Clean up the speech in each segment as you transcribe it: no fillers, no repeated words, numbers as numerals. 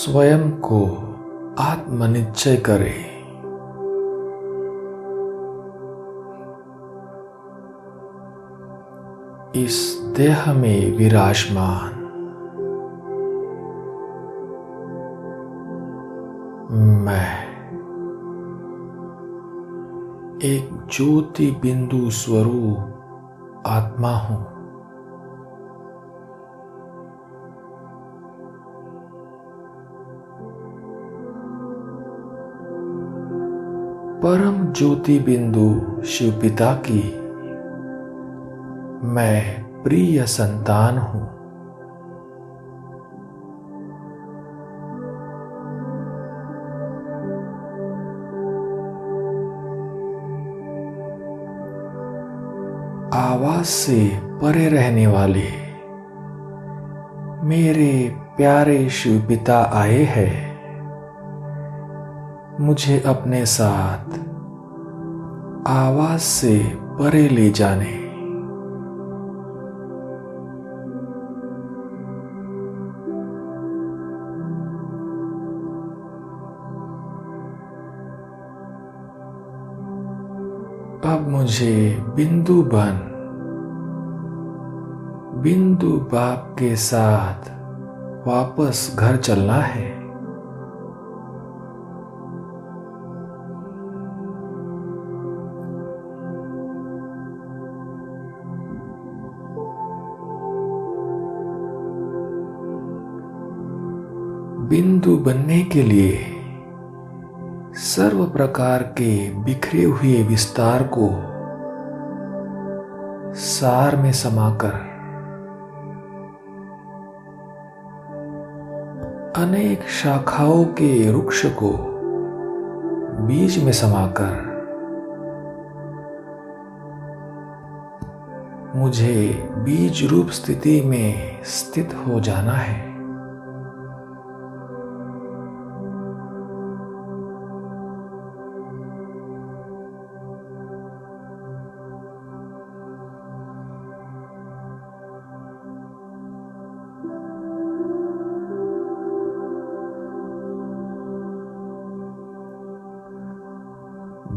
स्वयं को आत्मनिश्चय करें। इस देह में विराजमान मैं एक ज्योति बिंदु स्वरूप आत्मा हूं। परम ज्योति बिंदु शिव पिता की मैं प्रिय संतान हूं। आवाज से परे रहने वाले मेरे प्यारे शिव पिता आए हैं मुझे अपने साथ आवाज से परे ले जाने। अब मुझे बिंदु बाप के साथ वापस घर चलना है। बिंदु बनने के लिए सर्व प्रकार के बिखरे हुए विस्तार को सार में समाकर अनेक शाखाओं के वृक्ष को बीज में समाकर मुझे बीज रूप स्थिति में स्थित हो जाना है।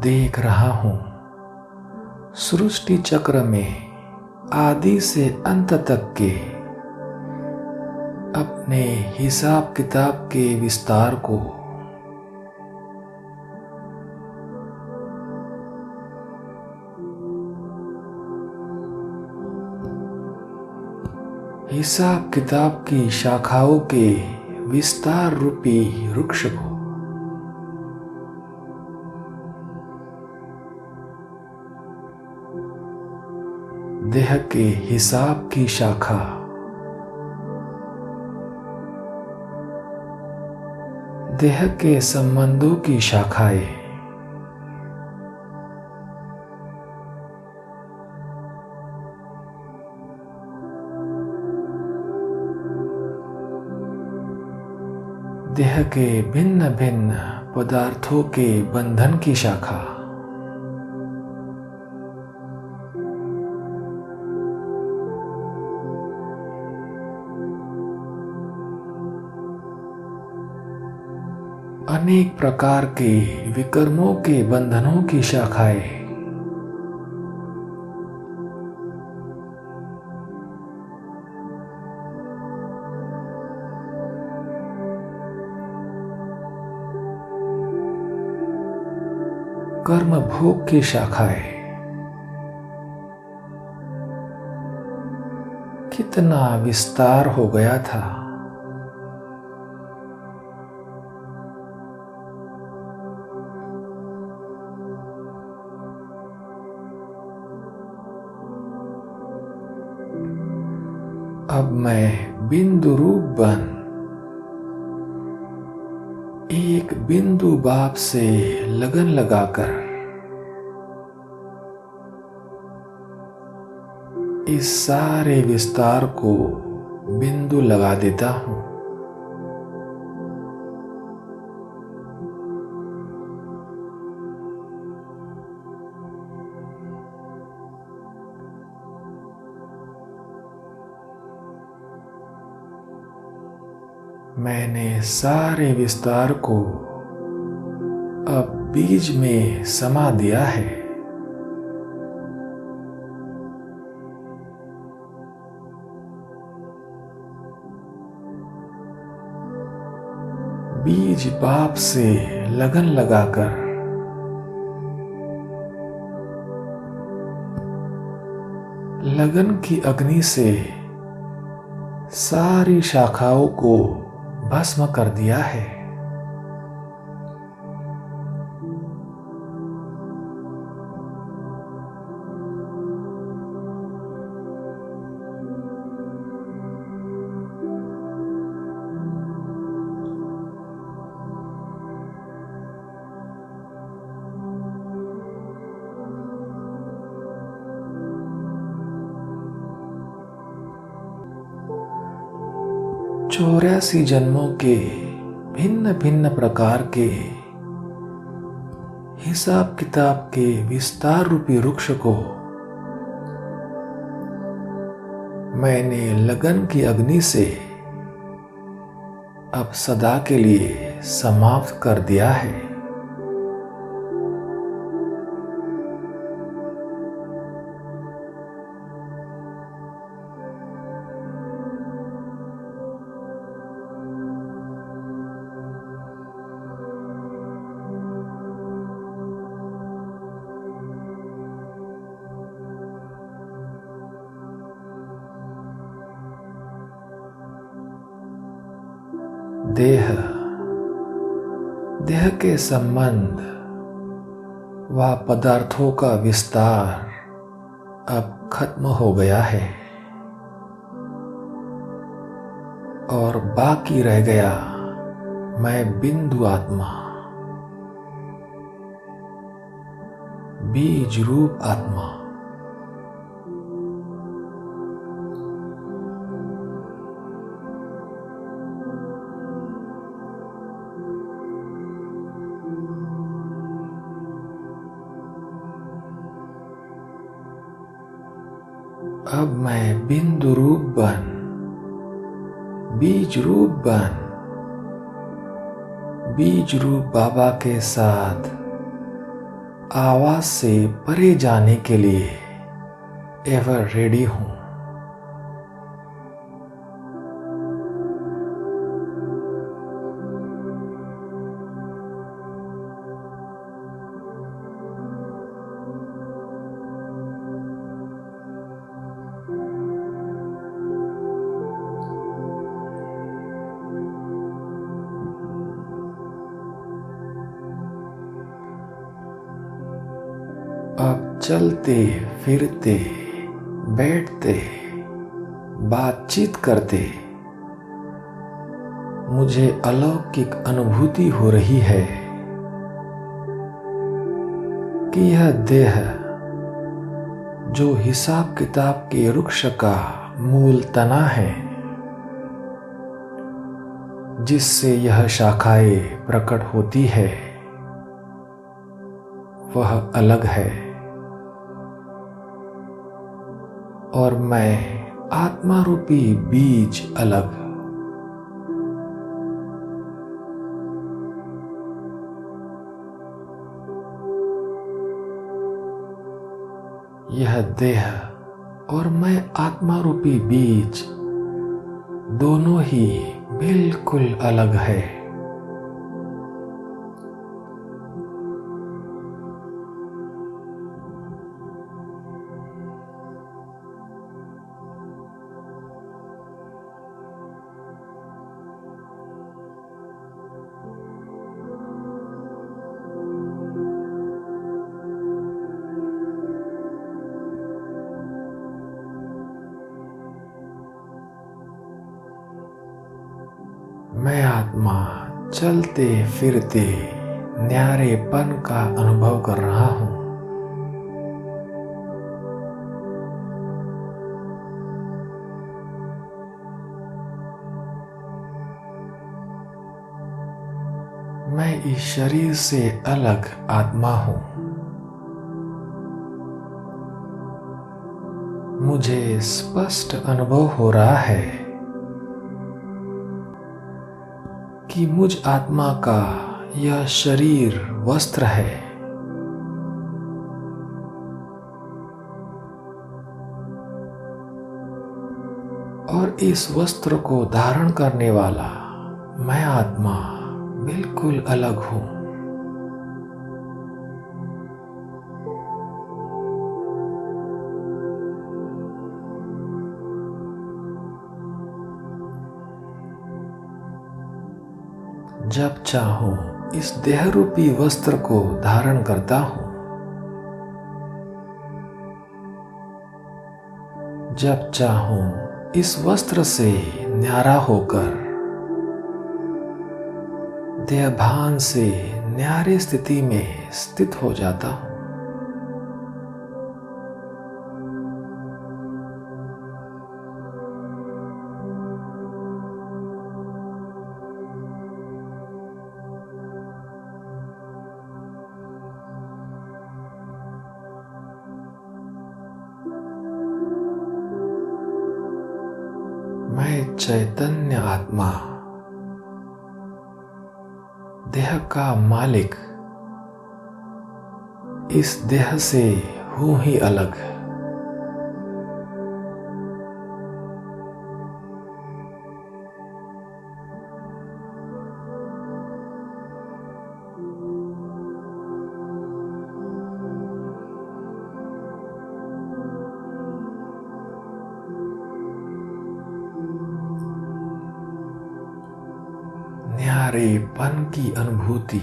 देख रहा हूं सृष्टि चक्र में आदि से अंत तक के अपने हिसाब किताब के विस्तार को हिसाब किताब की शाखाओं के विस्तार रूपी वृक्ष को देह के हिसाब की शाखा देह के संबंधों की शाखाएं देह के भिन्न भिन्न पदार्थों के बंधन की शाखा अनेक प्रकार के विकर्मों के बंधनों की शाखाएं कर्म भोग की शाखाएं कितना विस्तार हो गया था। अब मैं बिंदु रूप बन एक बिंदु बाप से लगन लगाकर इस सारे विस्तार को बिंदु लगा देता हूं। मैंने सारे विस्तार को अब बीज में समा दिया है। बीज बाप से लगन लगाकर लगन की अग्नि से सारी शाखाओं को भस्म कर दिया है। चौरासी जन्मों के भिन्न भिन्न प्रकार के हिसाब किताब के विस्तार रूपी वृक्ष को मैंने लगन की अग्नि से अब सदा के लिए समाप्त कर दिया है। देह के संबंध व पदार्थों का विस्तार अब खत्म हो गया है और बाकी रह गया मैं बिंदु आत्मा, बीज रूप आत्मा। अब मैं बिंदु रूप बन, बीज रूप बन, बीज रूप बाबा के साथ आवाज से परे जाने के लिए एवर रेडी हूं। अब चलते फिरते बैठते बातचीत करते मुझे अलौकिक अनुभूति हो रही है कि यह देह जो हिसाब किताब के वृक्ष का मूल तना है, जिससे यह शाखाएं प्रकट होती है, वह अलग है और मैं आत्मा रूपी बीज अलग। यह देह और मैं आत्मा रूपी बीज दोनों ही बिल्कुल अलग है। मैं आत्मा चलते फिरते न्यारेपन का अनुभव कर रहा हूं। मैं इस शरीर से अलग आत्मा हूं। मुझे स्पष्ट अनुभव हो रहा है कि मुझ आत्मा का यह शरीर वस्त्र है। और इस वस्त्र को धारण करने वाला मैं आत्मा बिल्कुल अलग हूं। जब चाहूं इस देह रूपी वस्त्र को धारण करता हूं। जब चाहूं इस वस्त्र से न्यारा होकर देहभान से न्यारी स्थिति में स्थित हो जाता हूं। मैं चैतन्य आत्मा देह का मालिक इस देह से हूं ही अलग। न्यारेपन की अनुभूति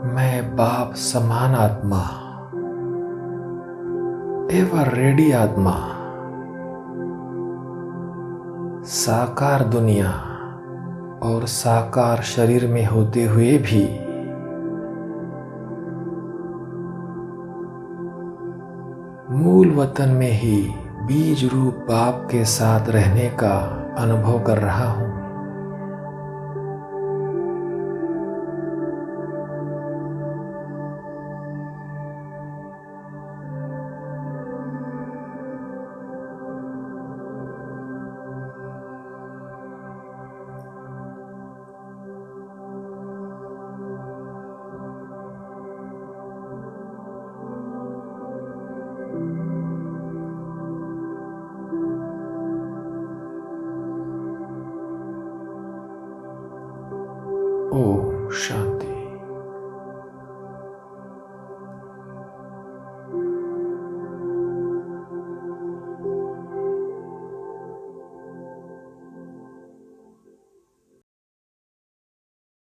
मैं बाप समान आत्मा एवर रेडी आत्मा साकार दुनिया और साकार शरीर में होते हुए भी मूल वतन में ही बीज रूप बाप के साथ रहने का अनुभव कर रहा हूं। ओम शांति।